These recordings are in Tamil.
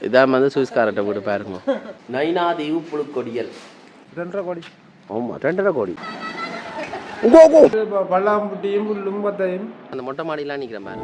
இதான் வந்து சுவிஸ்காரட்ட வீடு பாருங்க. நைனாதீவு புழுக்கொடியல் 2.5 கோடி. ஆமாம் 2.5 கோடி. பல்லாம்பட்டியும் புல்லும் பத்தையும் அந்த மொட்டை மாடிலாம் நிற்கிற மாதிரி.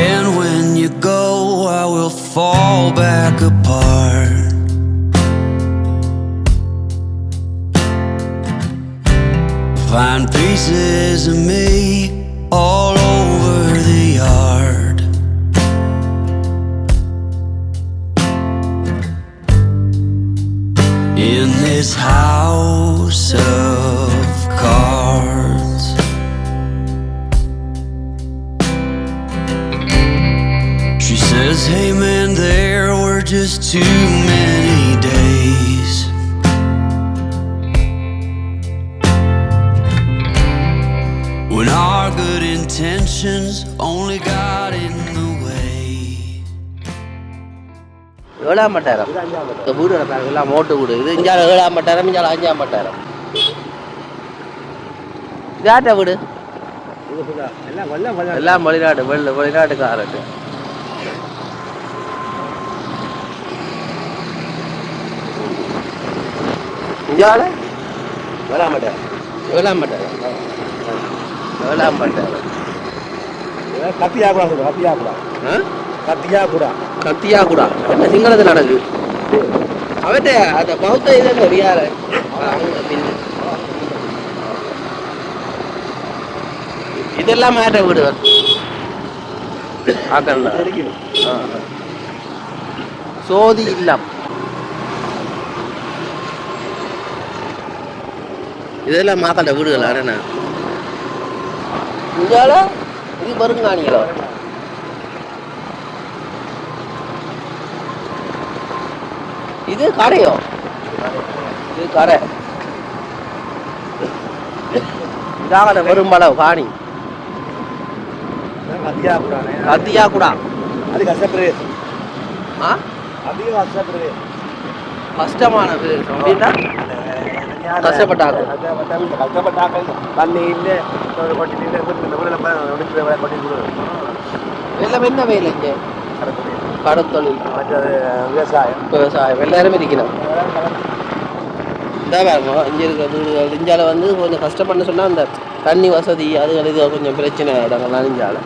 And when you go, I will fall back apart. Find pieces of me all over the yard. In this house of cards. She says, hey man, there were just too many days. When our good intentions only got in the way. 7ஆம் பட்டாரம் இந்த வீடு பாருங்க, எல்லாம் மோட்டு வீடு. இது இஞ்சால 7ஆம் பட்டாரம், இஞ்சால 5ஆம் பட்டாரம். யார்ட்ட வீடு? எல்லாம் வெளிநாடு, வெளிநாட்டுக்காரட்டு. இஞ்சால 7ஆம் பட்டாரம், 7ஆம் பட்டாரம், 7ஆம் பட்டாரம். கத்தியா கூட என்ன சிங்களத்தில் நடக்குது அவட்ட அந்த பௌத்த இதில் தெரியாத இதெல்லாம் மாட்ட வீடுகள் சோதி இல்லம். இதெல்லாம் மாக்காண்ட வீடுகள் அண்ணா இங்கால இது பருங்காணிகளோ இது கரையோ, இது கரை. இதாக பெரும்பளவு காணி கத்தியா கூட கஷ்டமான அப்படின்னா கஷ்டப்பட்டாங்க. எல்லாம் என்ன வேலை இங்கே? கடத்தொழில், விவசாயம் எல்லாருமே இருக்கணும். இதாக பாருங்க இங்கே இருக்கிற வீடுகள். இஞ்சால வந்து கொஞ்சம் கஷ்டப்பட்டு சொன்னால் அந்த தண்ணி வசதி அது இது கொஞ்சம் பிரச்சனை இடங்கள்லாம். இஞ்சால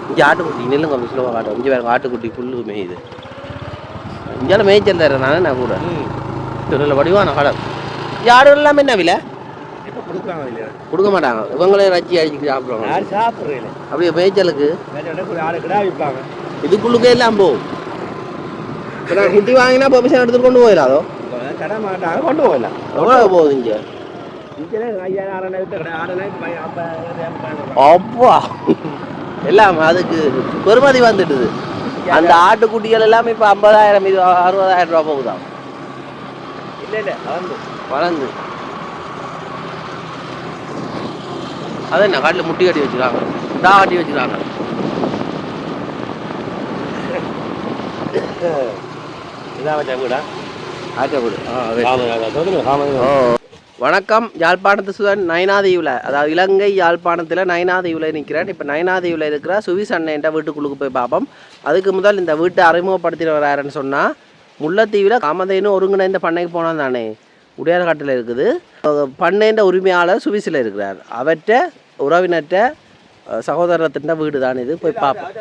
இங்கே ஆட்டுக்குட்டி நெல்லுங்க ஸ்லோவாக காட்டும். இங்கே வேறு ஆட்டுக்குட்டி புல்லு மேயுது. இஞ்சால மேய்ச்சல் தரேன் நான் கூட திருநெல்வேலி வடிவான கடல். யாரும் எல்லாமே என்ன விலை கொடுக்க மாட்டாங்க. இவங்களே ரச்சி அடிச்சு சாப்பிடுவாங்க. அப்படியே மேய்ச்சலுக்கு இதுக்குள்ளுக்கே எல்லாம் போகும். இப்போ நான் குட்டி வாங்கினா பெர்மிஷன் எடுத்துட்டு கொண்டு போயிடாதோ கொண்டு போயிடலாம். எவ்வளோ போகுது இங்கே? அப்பா எல்லாம் அதுக்கு பெருமதி வந்துட்டுது. அந்த ஆட்டுக்குட்டிகள் எல்லாமே இப்போ 50,000 இது 60,000 ரூபா போகுதான். இல்லை வளர்ந்து அது என்ன காட்டில் முட்டி கட்டி வச்சுருக்காங்க, தா கட்டி வச்சுருக்காங்க. வணக்கம். யாழ்ப்பாணத்து சுதன் நைனாதீவில், அதாவது இலங்கை யாழ்ப்பாணத்தில் நைனாதீவில் நிற்கிறேன். இப்போ நைனாதீவில் இருக்கிற சுவிஸ் அண்ணன் வீட்டுக்குள்ளுக்கு போய் பார்ப்போம். அதுக்கு முதல் இந்த வீட்டை அறிமுகப்படுத்திட்டு வராருன்னு சொன்னால், முல்லைத்தீவில் காமதேனு ஒருங்கிணைந்த பண்ணைக்கு போனால் தானே உடையார்காட்டில் இருக்குது. பண்ணைன்ற உரிமையாளர் சுவிஸில் இருக்கிறார். அவற்ற உறவினற்ற சகோதரத்தின் வீடு தான் இது. போய் பார்ப்போம்.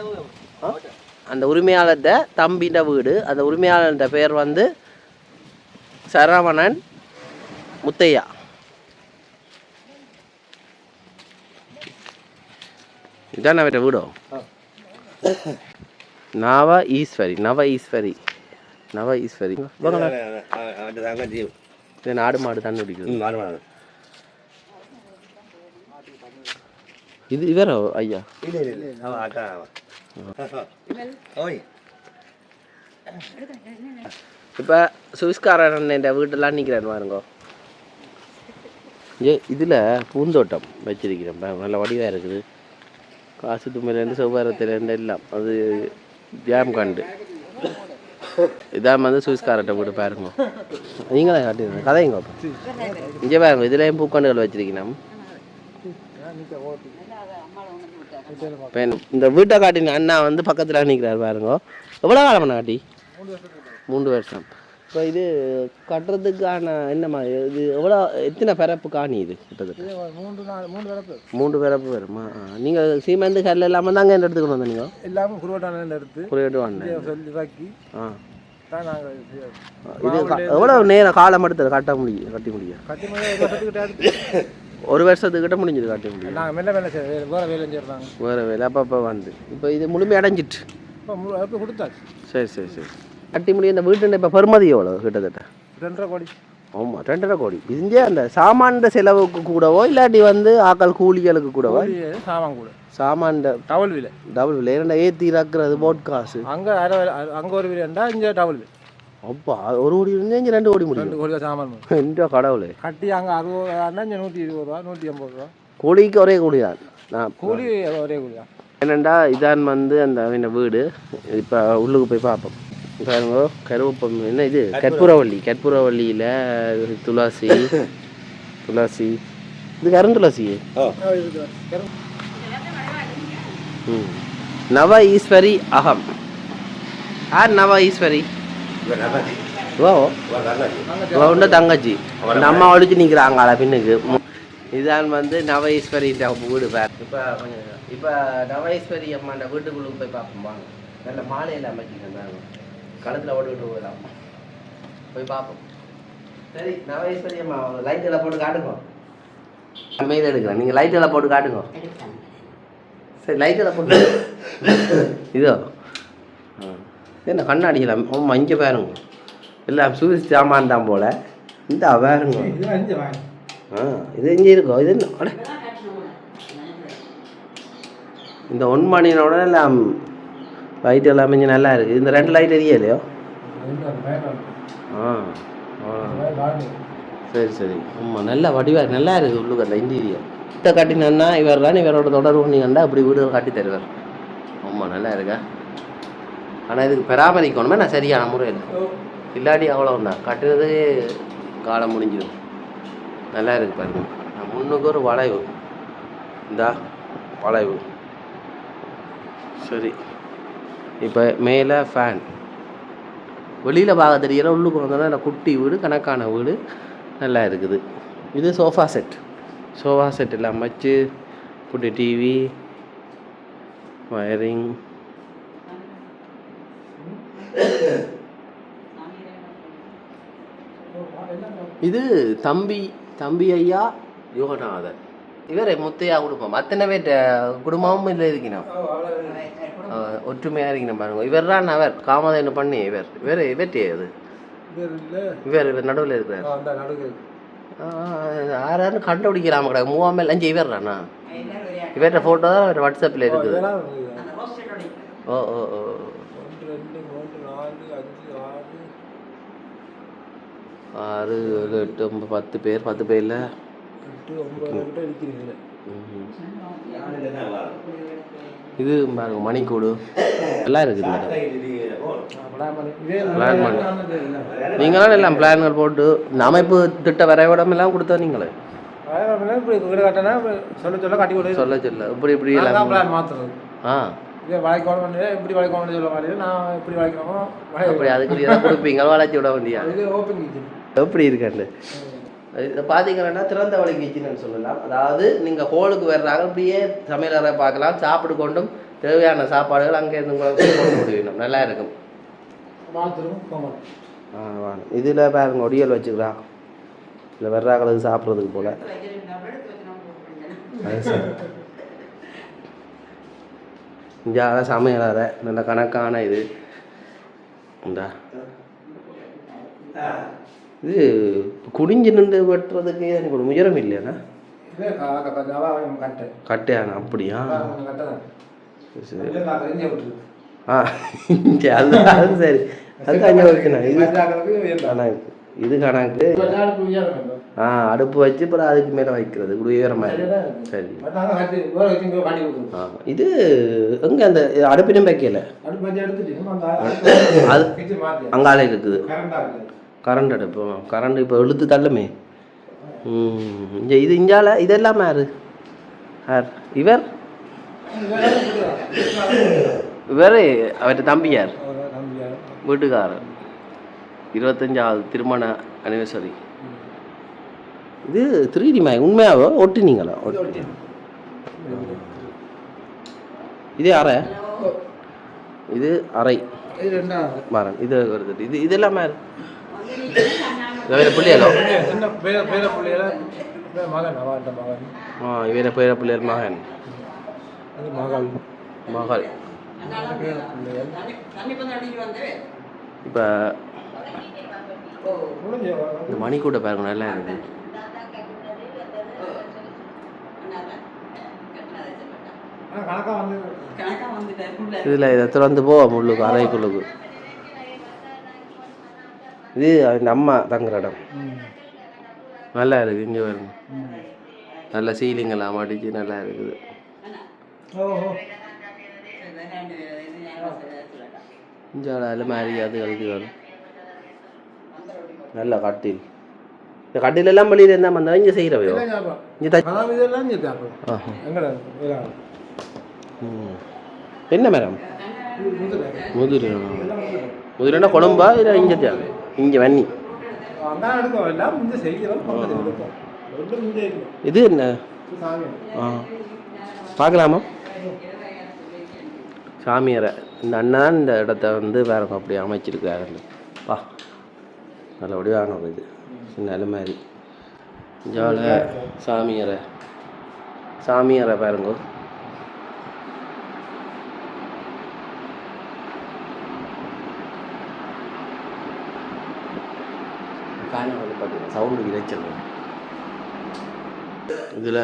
அந்த உரிமையாளர்கிட்ட தம்பின்ற வீடு. அந்த உரிமையாளர்கிட்ட பேர் வந்து சரவணன் முத்தையா. இதுதான் அவற்ற வீடோ. நவ ஈஸ்வரி ஆடு மாடு தண்ணி குடிக்குது. இது இவரோ ஐயா? இப்போ சுவிஸ்காரன் என்ற வீட்டெல்லாம் நிற்கிறேன் பாருங்க. இதில் பூந்தோட்டம் வச்சிருக்கிறேன் நல்ல வடிவாக இருக்குது. காசு தும்மையிலேருந்து செவ்வாரத்துலேருந்து எல்லாம் அது ஜாம் காண்டு. இதான் வந்து சுவிஸ்காரட்டை போட்டு பாருங்க. நீங்களே காட்டிடுங்க கதைங்க. இங்கே பாருங்க இதுலேயும் பூக்கண்டுகள் வச்சிருக்கணும். இந்த வீட்டை காட்டின அண்ணா வந்து பக்கத்தில் நிற்கிறார் பாருங்க. எவ்வளோ காலம் பண்ண காட்டி? 3 வருஷம். இப்போ இது கட்டுறதுக்கான என்னம்மா இது எவ்வளோ எத்தனை பிறப்பு காணி இது கிட்டத்தட்ட? 3 பிறப்பு வருமா? நீங்கள் சீமெந்து கல் இல்லாமல் தாங்க என்ன எடுத்துக்கணும் வந்தீங்க? எல்லாமே குருவட்டான எடுத்து சொல்லி இது எவ்வளோ நேரம் காலம் எடுத்தது கட்ட முடியும் கட்டி முடியும்? 1 வருஷத்துக்கிட்ட முடிஞ்சது கட்டி முடியும். வேறு வேலை அப்போ வந்து இப்போ இது முழுமையாக அடைஞ்சிட்டு கொடுத்தாச்சு. சரி சரி சரி கட்டி முடியும். இந்த வீட்டு இப்போ பெருமதி எவ்வளோ கிட்டத்தட்ட? 2.5 கோடி. ஆமாம் 2.5 கோடி. இதுஞ்சே அந்த சாமான் செலவுக்கு கூடவோ இல்லாட்டி வந்து ஆக்கள் கூலிகளுக்கு கூடவோ? சாமான் கூட சாமான் டவல் விலை ஏன்னா ஏற்றி இறக்குறது போட் காசு அங்கே ஒரு விலைண்டா இங்கே டவல் விலை. அப்பா 1 கோடி இருந்தால் இங்கே 2 கோடி முடியும். 2 கோடி சாமான் எந்த கடவுளே கட்டி அங்கே 60 இங்கே 120 ரூபா 180 ரூபா. கூலிக்கு ஒரே கூலி தான். நான் கூலி ஒரே கூலி தான். என்னெண்டா இதான் வந்து அந்த வீடு. இப்போ உள்ளுக்கு போய் பார்ப்போம். பாருங்க கருவேப்பம் என்ன இது கற்பூரவள்ளியில் துளசி இது கருந்துளசி. நவ ஈஸ்வரி அகம். யார் நவ ஈஸ்வரி? உண்ட தங்கச்சி நம்ம ஒழிச்சு நிற்கிறாங்களா பின்னுக்கு. இதான் வந்து நவ ஈஸ்வரி வீடு பேர். இப்போ நவ ஈஸ்வரி அம்மாண்ட வீட்டுக்குள்ளுக்கு போய் பார்ப்போம் வாங்க. நல்ல மாலையில் அமைச்சிருந்தாங்க களத்தில் ஓட்டுக்கிட்டு போகலாம் போய் பார்ப்போம். சரி நவ ஈஸ்வரி அம்மா லைட் எல்லாம் போட்டு காட்டுங்க. மெயில் எடுக்கிறேன் நீங்கள் லைட் எல்லாம் போட்டு காட்டுங்க. சரி லைட் எல்லாம் போட்டு இதோ என்ன கண்ணாடிக்கலாம். ஆமாம் இங்கே பாருங்க எல்லாம் சூஸ் சாமான் தான் போல். இந்த பாருங்க இது இங்கே இருக்கோ இது என்ன இந்த 1 மணியோட எல்லாம் லைட் எல்லாம் கொஞ்சம் நல்லா இருக்குது. இந்த 2 லைட் எரியலையோ? சரி சரி ஆமாம் நல்ல வடிவாக நல்லா இருக்குது உள்ளுக்கு அந்த இன்டீரியர். வீட்டை கட்டினா இவர் தான் இவரோட தொடர்பு நீங்கண்டா அப்படி வீடு கட்டி தருவார். ஆமாம் நல்லா இருக்கா. ஆனால் இதுக்கு பராமரிக்கணுமே நான் சரியான முறையில் இல்லாட்டி அவ்வளோதான் கட்டுறது காலம் முடிஞ்சிடும். நல்லா இருக்குது பாருங்க. முன்னுக்கு ஒரு வளைவு இந்தா வளைவு. சரி இப்போ மேலே ஃபேன் வெளியில் பார்க்க தெரியல. உள்ளுக்கு வந்தோன்னா இல்லை குட்டி வீடு கணக்கான வீடு நல்லா இருக்குது. இது சோஃபா செட் எல்லாம் வச்சு குட்டி டிவி வயரிங். இது தம்பி ஐயா யோகநாதன். இவர் முத்தையா குடும்பம் அத்தனை பேர் குடும்பமும் இல்லை இருக்கணும். ஒற்றுமையாக இருக்கணும் பாருங்க. இவர் தான் அவர் காமதேனு பண்ணி இவர் இவர்ட்டே அது இவர் நடுவில் இருக்கிறார். யாரும் கண்டுபிடிக்கலாம கிடையாது. 3 இவர் தானா? இவர்கிட்ட ஃபோட்டோ தான் அவர் வாட்ஸ்அப்பில் இருக்குது. ஓ ஓ ஓ 6 7 8 9 10 பேர் 10 பேரில் இது பாருங்க மணிக்கூடு எல்லாம் இருக்குது. பிளான் பண்ணி நீங்களாம் எல்லாம் பிளான்கள் போட்டு இந்த அமைப்பு திட்ட வரைபடம் எல்லாம் கொடுத்தா நீங்களே சொல்ல இப்படி எல்லாம் மாற்றுறது. அப்படி அதுக்கு கொடுப்பீங்க வளர்ச்சி விட வேண்டிய எப்படி இருக்காண்டு. இதை பார்த்தீங்கன்னா திறந்த வழி கிச்சன்னு சொல்லலாம். அதாவது நீங்கள் ஹோலுக்கு வர்றாங்க அப்படியே சமையலறை பார்க்கலாம். சாப்பிட்டு கொண்டும் தேவையான சாப்பாடுகள் அங்கே இருந்து கொண்டு முடியும். நல்லா இருக்கும். இதில் பாருங்க ஒடியல் வச்சுக்கலாம். இல்லை வர்றாங்களுக்கு சாப்பிட்றதுக்கு போல். இங்கே சமையலறை நல்ல கணக்கான இது உண்டா. இது குடிஞ்சு நின்று வெட்டுறதுக்கு எனக்கு ஒரு முயரம் இல்லையாண்ணா? கட்டையாண்ணா? அப்படியா? சரி அது சரி அது அங்கே இருக்குண்ணா. இது கணக்கு இது கணக்கு அடுப்பு வச்சு அப்புறம் அதுக்கு மேலே வைக்கிறது குடியேற மாதிரி. சரி. இது எங்கே அந்த அடுப்பினும் வைக்கல, அது அங்காலே இருக்குது கரண்ட் அடுப்பு. கரண்ட் இப்போ இழுத்து தள்ளுமே. இங்கே இது இஞ்சால இதெல்லாம் யார் யார் இவர் இவர் அவர்கிட்ட தம்பியார் வீட்டுக்காரர் 25வது திருமண அனிவர்சரி. இது 3D மேக் உண்மையாவோ ஒட்டினீங்களா? இது அறை, இது அறை மரம். இது வருது. இது இதெல்லாம் மேல் பிள்ளைகளோ இவர பேர பிள்ளைகள் மகன் மகள். இப்போ இந்த மணி கூட பாருங்க நல்லா இருக்குது. இதில் இதை திறந்து போவோம் உள்ளுக்கு அறைக்குள்ளுக்கு. இது அந்த அம்மா தங்குற இடம் நல்லா இருக்குது. இங்கே வருங்க நல்ல சீலிங் எல்லாம் அடிச்சு நல்லா இருக்குது. இங்கே அதில் மாதிரி அது கழித்து வரும். நல்ல கட்டில். இந்த கட்டில் எல்லாம் வெளியில் இருந்தால் வந்தால் இங்கே செய்கிறவையோ இங்கே என்ன மேடம் முதிரை முதிரைன்னா குழம்பா இல்லை இங்கே தேவை இங்கே வன்னி. இது என்ன பார்க்கலாமா? சாமியாரை இந்த அண்ணன் தான் இந்த இடத்த வந்து வேற அப்படி அமைச்சிருக்காரு. பா நல்லபடியாக வாங்க. இது நல்ல மாதிரி ஜால சாமியாரை சாமியாரை பாருங்க. பார்த்தீங்கன்னா சவுண்டு இறைச்சல். இதில்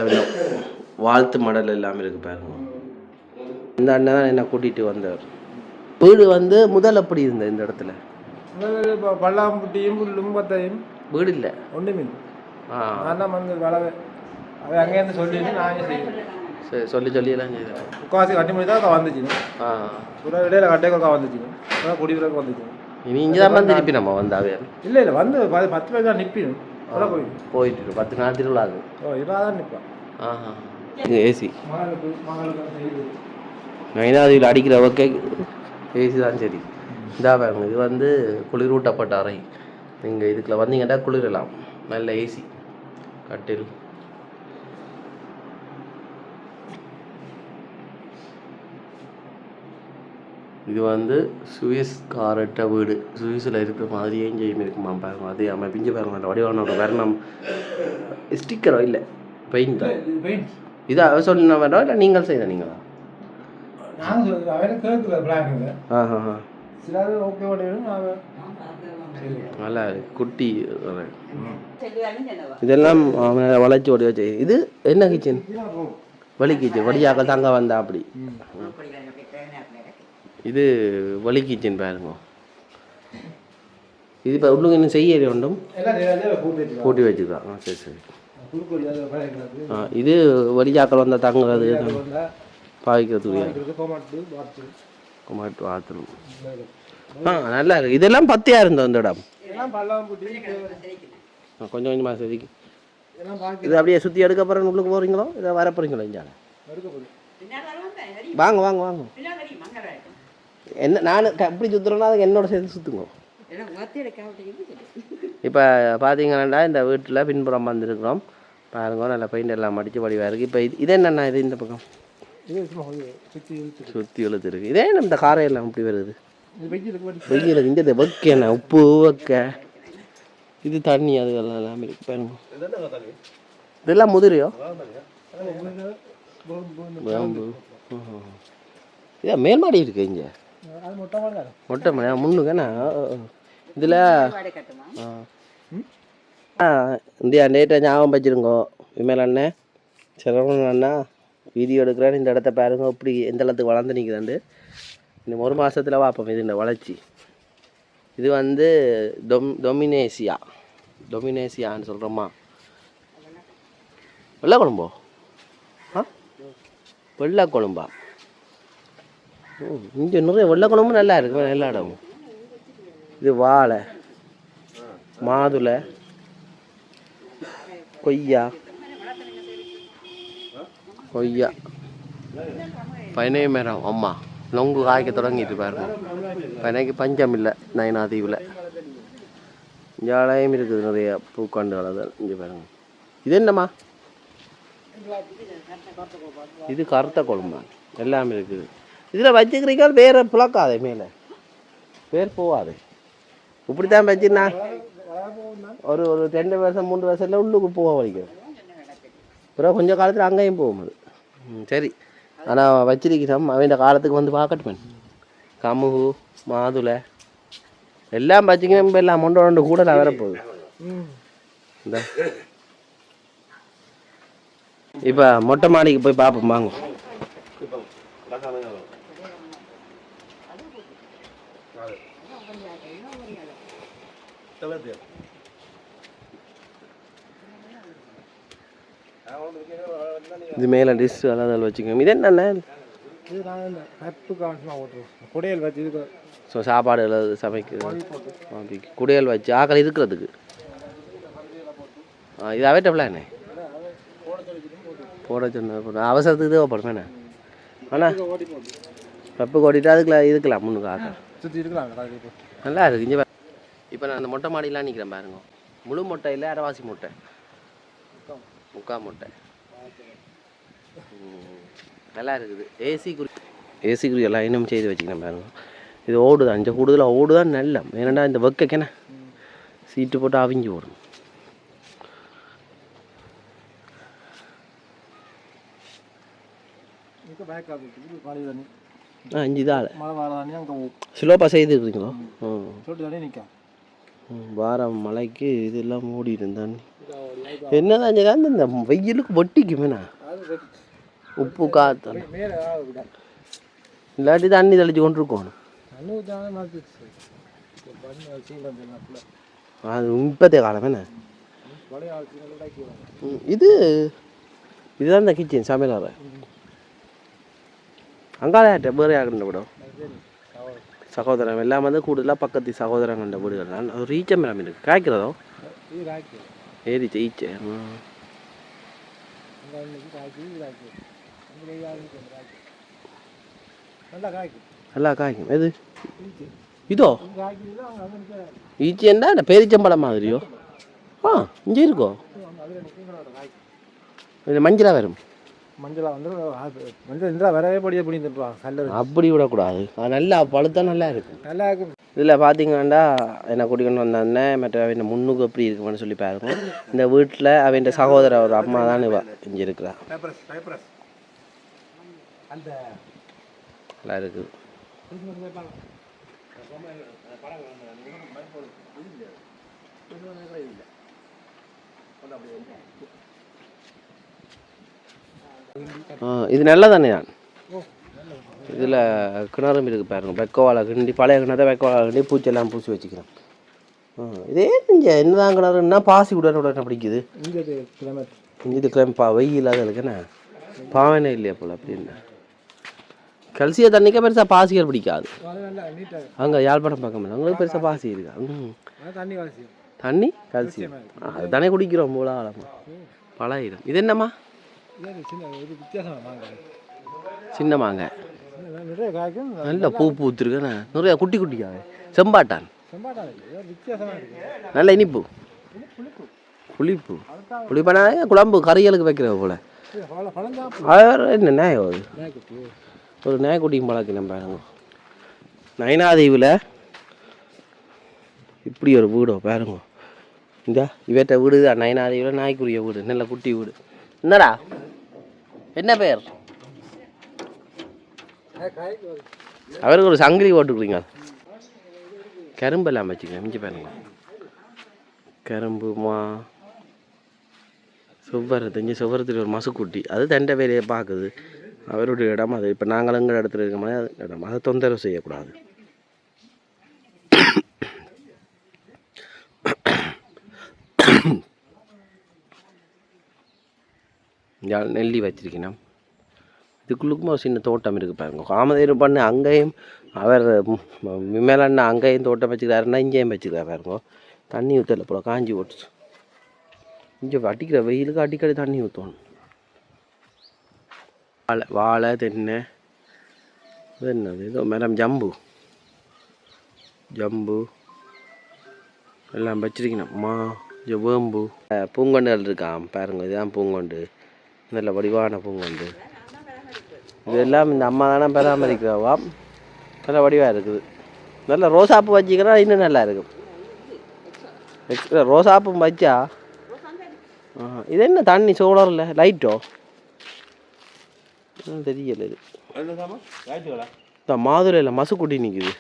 வாழ்த்து மடல் எல்லாமே இருக்குது பாருங்க. இந்த அண்ணன் தான் என்ன கூட்டிகிட்டு வந்தார். வீடு வந்து முதல் அப்படி இருந்த இந்த இடத்துல பல்லாம்புட்டியும் புல்லும் பத்தையும் வீடு இல்லை ஒன்றுமே. நான் வந்து வளவே அது அங்கேருந்து சொல்லிட்டு நாங்கள் செய்யணும். சரி சொல்லி எல்லாம் செய்யலாம். முக்கால்வாசி கட்டி முடிச்சு தான் வந்துச்சுங்க. ஒரு இடையில கட்டைக்கா வந்துச்சுங்க. அதான் குடிக்கிறதுக்கு வந்துச்சுங்க. இனி இங்கே தான் திருப்பி நம்ம வந்தாவே இல்லை இல்லை வந்து 10 பேர் தான் நிற்பிடும். போயிட்டு 10 நாள் திருவிழாது இதான் நிற்பான். ஏசி நைனாதியில் அடிக்கிற ஓகே ஏசி தான். சரி இதாக பாருங்க. இது வந்து குளிரூட்டப்பட்ட அறை. நீங்கள் இதுக்குள்ள வந்தீங்கன்னா குளிரலாம். நல்ல ஏசி கட்டில். இது வந்து சுவிஸ்காரட்ட வீடு. சுவிஸில் இருக்கிற மாதிரியே இங்கேயும் இருக்குமா பாருங்க. அதே அமைப்பு இங்கே பாருங்க. நல்ல வடிவானோட வர்ணம் ஸ்டிக்கரோ இல்லை பெயிண்ட் தான். இதை அவ சொல்லினா வேண்டாம் இல்லை நீங்கள் செய்த நீங்களா? நல்லா குட்டி இதெல்லாம் வளைச்சி ஓடி வச்சு. இது என்ன கிச்சன்? வலி கிச்சன். வடியாக தாங்க வந்தா அப்படி. இது வலி கிச்சன் பாருங்க. இது இப்போ உள்ளுங்க இன்னும் செய்ய ஒன்றும் கூட்டி வச்சுக்கலாம். சரி சரி. இது வடியாக்கள் வந்தால் தங்குறது பாவிக்கிறதுக்கு பாத்ரூம். நல்லா இருக்கு. இதெல்லாம் பத்தியா இருந்தோம் இந்த இடம். கொஞ்சம் கொஞ்சமாக செதுக்கி இது அப்படியே சுற்றி எடுக்க போகிறேன்னு உள்ளுக்கு போகிறீங்களோ இதை வர போகிறீங்களோ? இங்கே வாங்க வாங்க வாங்க. என்ன நான் எப்படி சுற்றுறேன்னா அதுக்கு என்னோட சேர்த்து சுற்றுங்க. இப்போ பார்த்தீங்கன்னா இந்த வீட்டில் பின்புறம் வந்துருக்குறோம் பாருங்க. நல்லா பெயிண்ட் எல்லாம் அடித்து வடிவாக இருக்குது. இப்போ இது என்னென்னா இது இந்த பக்கம் சுற்றி இழுத்து இருக்குது. இதே இந்த காரையெல்லாம் இப்படி வருது வெயிலுக்கு. இங்கே வைக்கண்ணா உப்பு வைக்க இது தண்ணி அது எல்லாம் இருக்கு பாருங்க. இதெல்லாம் முதிரையோ இதே மேல் மாடி இருக்கு. இங்கே மொட்டை மாடி முன்னுக்கண்ணா. இதில் இந்தியா டேட்டை ஞாபகம் வச்சுருங்கோ. விமல் அண்ணன் சரவணன் அண்ணா வீடியோ எடுக்கிறேன்னு இந்த இடத்த பாருங்க இப்படி எந்த அளவுக்கு வளர்ந்து நிற்குதாண்டு. இன்னும் 1 மாதத்தில் பார்ப்போம் இது இந்த வளர்ச்சி. இது வந்து டொமினேசியான்னு சொல்கிறோமா வெள்ளை குழம்போ? ஆ, வெள்ளை குழம்பா? இங்கே நிறைய வெள்ளை குழம்பு நல்லா இருக்கு எல்லா இடமும். இது வாழை, மாதுளை, கொய்யா, பனை மரம். அம்மா நொங்கு காய்க்க தொடங்கிட்டு பாருங்க. பனைக்கு பஞ்சம் இல்லை நைனா தீவில். ஜாலையும் இருக்குது நிறைய பூக்காண்டு வளர்தல். இங்கே பாருங்க. இது என்னம்மா? இது கருத்த குழம்பா? எல்லாமே இருக்குது. இதில் வச்சுக்கிறீங்க வேறு புழக்காதே, மேலே பேர் போகாது. இப்படி தான் வச்சுன்னா ஒரு 2 வருஷம் 3 வருஷத்தில் உள்ளுக்கு போக வலிக்கும். அப்புறம் கொஞ்சம் காலத்தில் அங்கேயும் போகும்போது. சரி, ஆனால் வச்சிருக்கிறோம். அவன் காலத்துக்கு வந்து பார்க்கட்டுமே. கமுகு, மாதுளை எல்லாம் வச்சிங்கன்னா இப்போ எல்லாம் மொண்டை கூட நான் வரப்போகுது. இந்த இப்போ மொட்டை மாடிக்கு போய் பார்ப்போம் வாங்க. இது மேலே டிஷ் அதாவது வச்சுக்கோங்க. இது என்னென்ன? குடையல் வச்சு ஸோ சாப்பாடு எல்லாம் சமைக்கிறது, குடையல் வச்சு ஆக்கள் இருக்கிறதுக்கு. இது அவைட்டபிளா என்ன போட சொன்ன அவசரத்துக்கு தேவைப்படும் என்ன? ஆனால் பப்பு கொட்டிட்டு அதுக்குலாம் இதுக்கலாம் முன்னுக்கு ஆக்கள் சுற்றி இருக்கலாம். நல்லா இருக்குது. இங்கே இப்போ நான் அந்த மொட்டை மாடியெலாம் நிற்கிறேன் பாருங்க. முழு மொட்டை இல்லை, அரைவாசி மொட்டை, முக்கால் மொட்டை. நல்லா இருக்குது. ஏசி குறி எல்லாம் இன்னும் செய்து வச்சுக்கிறேன் பாருங்க. இது ஓடுதான், அஞ்சு கூடுதலாக ஓடுதான். நல்ல ஏன்னா இந்த வெக்கக்கேன சீட்டு போட்டு அவிஞ்சு ஓடும். அஞ்சு தான் ஸ்லோப்பாக செய்து இருக்குங்களோ? வாரம் மழைக்கு இதெல்லாம் மூடி இருந்தான். என்னதான் இந்த வெயிலுக்கு ஒட்டிக்குமேண்ணா உப்பு காற்று இல்லாட்டி தண்ணி தெளிச்சு கொண்டு இருக்கணும். அது இப்போதே காலம் என்ன? இதுதான் இந்த கிச்சன் சமையல் அறை. அங்காள வேறு யாருன்ற விடும் சகோதரன் எல்லாம் வந்து கூடுதலாக பக்கத்து சகோதரன் கண்ட வீடுகள். ஒரு ஈச்ச மரம் இருக்குது. காய்க்கிறதோ? ஏறிச்சு ஈச்சை. நல்லா காய்க்கும். எது இதோ? ஈச்சேண்டா இந்த பேரிச்சம்பழம் மாதிரியோ? இங்கே இருக்கோ? இது மஞ்சளாக வரும். அப்படி விடக்கூடாது. நல்லா பழுத்தா நல்லா இருக்கும். நல்லா இருக்கும். இதில் பார்த்தீங்கன்னா என்னை கூட்டிகிட்டு வந்தானே மற்ற அவன் முன்னுக்கு எப்படி இருக்குன்னு சொல்லி பாருங்க. இந்த வீட்டில் அவன் சகோதரர் ஒரு அம்மா தான் இங்கே இருக்கிறா. நல்லா இருக்குது. இது நல்லா தானே? நான் இதில் கிணறும் இருக்குது பாருங்க. வெக்கவாழை கிண்டி, பழைய கிணறு வெக்கவாழை கிண்டி பூச்செல்லாம் பூசி வச்சுக்கிறேன். இதே இங்கே என்னதான் கிணறுன்னா பாசி உடனே பிடிக்குது. இது கிளம்பா வெயில் அதுக்கு என்ன பாவனே இல்லையா போல் அப்படின்னா. கல்சிய தண்ணிக்கே பெருசாக பாசிகள் பிடிக்காது. அங்கே யாழ்ப்பாணம் பார்க்க முடியும். அவங்களுக்கு பெருசாக பாசி இருக்கா? தண்ணி கல்சியம் அது தானே குடிக்கிறோம் மூல காலமாக பழகிடும். இது என்னம்மா? சின்ன மாங்காய் நல்ல பூ பூத்துருக்கேண்ணே. நிறைய குட்டி குட்டிக்காக செம்பாட்டான். நல்ல இனிப்பு புளிப்பு புளிப்பானா குழம்பு கறிகளுக்கு வைக்கிற போல. என்ன நியாயம் அது? ஒரு நாய்க்குட்டியும் பழக்கினம் பாருங்க. நைனாதீவில் இப்படி ஒரு வீடோ பாருங்க. இந்த இவற்ற வீடு தான் நைனாதீவில் நாய்க்குரிய வீடு. நல்ல குட்டி வீடு. என்னடா என்ன பேர்? அவருக்கு ஒரு சங்கிலி போட்டுக்கிறீங்க. கரும்பு எல்லாம் வச்சுக்கேன். மிஞ்சி பாருங்க. கரும்பு மா சுவர் தெரிஞ்சு சுவரத்தில் ஒரு மசுக்குட்டி. அது தண்டை வேலையை பார்க்குது. அவருடைய இடம் அது. இப்போ நாங்கள் எங்கள் இடத்துல இருக்க மாதிரி அது இடம். அதை தொந்தரவு செய்யக்கூடாது. நெல்லி வச்சிருக்கணும். இதுக்குள்ளுக்கும் ஒரு சின்ன தோட்டம் இருக்குது பாருங்க. காமதேனு பண்ண அங்கேயும் அவர் விமலண்ணா அங்கேயும் தோட்டம் வச்சுக்கிறாருன்னா இங்கேயும் வச்சுக்கிறாரு பாருங்க. தண்ணி ஊற்றல போல காஞ்சி ஓட்டுச்சு. இங்கே அடிக்கிற வெயிலுக்கு அடிக்கடி தண்ணி ஊற்றணும். வாழை தென்னை இது என்னது ஏதோ மேடம் ஜம்பு எல்லாம் வச்சிருக்கணும். வேம்பு பூங்கொண்டுகள் இருக்கான் பாருங்க. இதுதான் பூங்கொண்டு, நல்ல வடிவான பூங்கொண்டு. இதெல்லாம் இந்த அம்மா தானே பராமரிக்கிறவா. நல்ல வடிவாக இருக்குது. நல்ல ரோசாப்பூ வச்சிக்கிறா இன்னும் நல்லா இருக்கும். ரோசாப்பும் வச்சா இது என்ன தண்ணி சோழரில் லைட்டோ தெரியல. இது இந்த மாதுளையில் மசுக்குட்டி நிற்குது.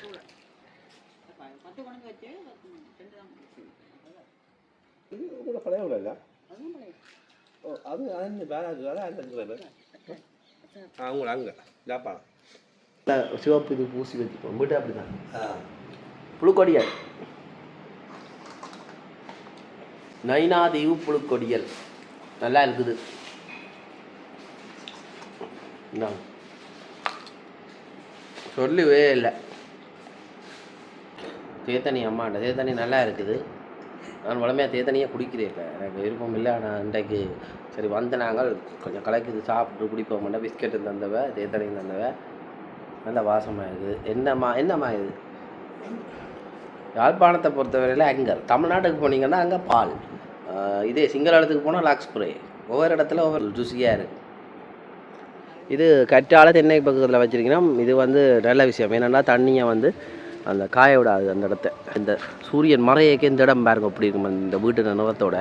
சிவப்பு இது பூசி வச்சுப்போம் வீட்டு அப்படிதான். புழுக்கொடியல் நைனாதீவு புழுக்கொடியல் நல்லா இருக்குது. சொல்லவே இல்லை. தேத்தனி அம்மாண்ட தேத்தனி நல்லா இருக்குது. நான் வளமையாக தேத்தனியே குடிக்கிறேன். இல்லை எனக்கு விருப்பம் இல்லை. ஆனால் இன்றைக்கு சரி வந்து நாங்கள் கொஞ்சம் கலக்குது சாப்பிட்டு குடிப்போம். மாட்டேன் பிஸ்கெட்டு தந்தவ தேத்தனி தந்தவ நல்ல வாசமாக இருக்குது. என்னம்மா இது யாழ்ப்பாணத்தை பொறுத்தவரையில் அங்கே தமிழ்நாட்டுக்கு போனீங்கன்னா அங்கே பால், இதே சிங்களத்துக்கு போனால் லாக்ஸ்புரே. ஒவ்வொரு இடத்துல ஒவ்வொரு ருசியாக இருக்குது. இது கற்றாழை தென்னை பக்கத்தில் வச்சுருக்கீங்கன்னா இது வந்து நல்ல விஷயம். என்னென்னா தண்ணியை வந்து அந்த காய விடாது அந்த இடத்த. இந்த சூரியன் மறையக்கு இந்த இடம் பாருங்க அப்படி இருக்கும். இந்த வீட்டு நிலவரத்தோட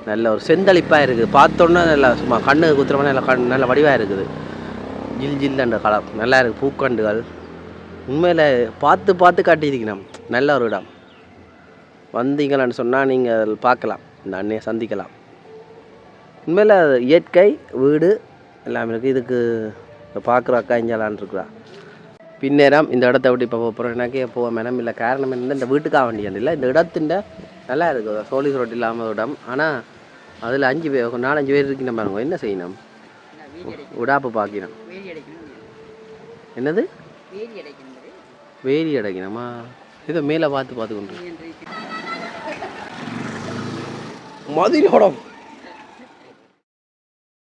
நல்ல ஒரு செந்தளிப்பாக இருக்குது. பார்த்தோன்னா நல்லா சும்மா கண்ணு குத்துறமான நல்ல வடிவாக இருக்குது. ஜில்லுன்ற கலர் நல்லா இருக்குது. பூக்கண்டுகள் உண்மையில் பார்த்து காட்டியிருக்கணும். நல்ல ஒரு இடம். வந்தீங்களான்னு சொன்னால் நீங்கள் பார்க்கலாம், இந்த அண்ணையை சந்திக்கலாம். உண்மையில் இயற்கை வீடு எல்லாமே இருக்குது. இதுக்கு பார்க்குற அக்கா இஞ்சாலான் இருக்கிறா. பின்னேரம் இந்த இடத்த விட்டு இப்போ போகிறோம். எனக்கே போக மேடம் இல்லை. காரணம் என்ன, இந்த வீட்டுக்காக வேண்டியது இல்லை. இந்த இடத்தின் நல்லா இருக்குது. சோழி ரோட்டு இல்லாமல் இடம். ஆனால் அதில் 5 பேர் 4-5 பேர் இருக்கணும் பாருங்க. என்ன செய்யணும்? விடாப்பு பார்க்கணும். என்னது வேலி அடைக்கணுமா? இதை மேலே பார்த்து கொண்டு மதுரை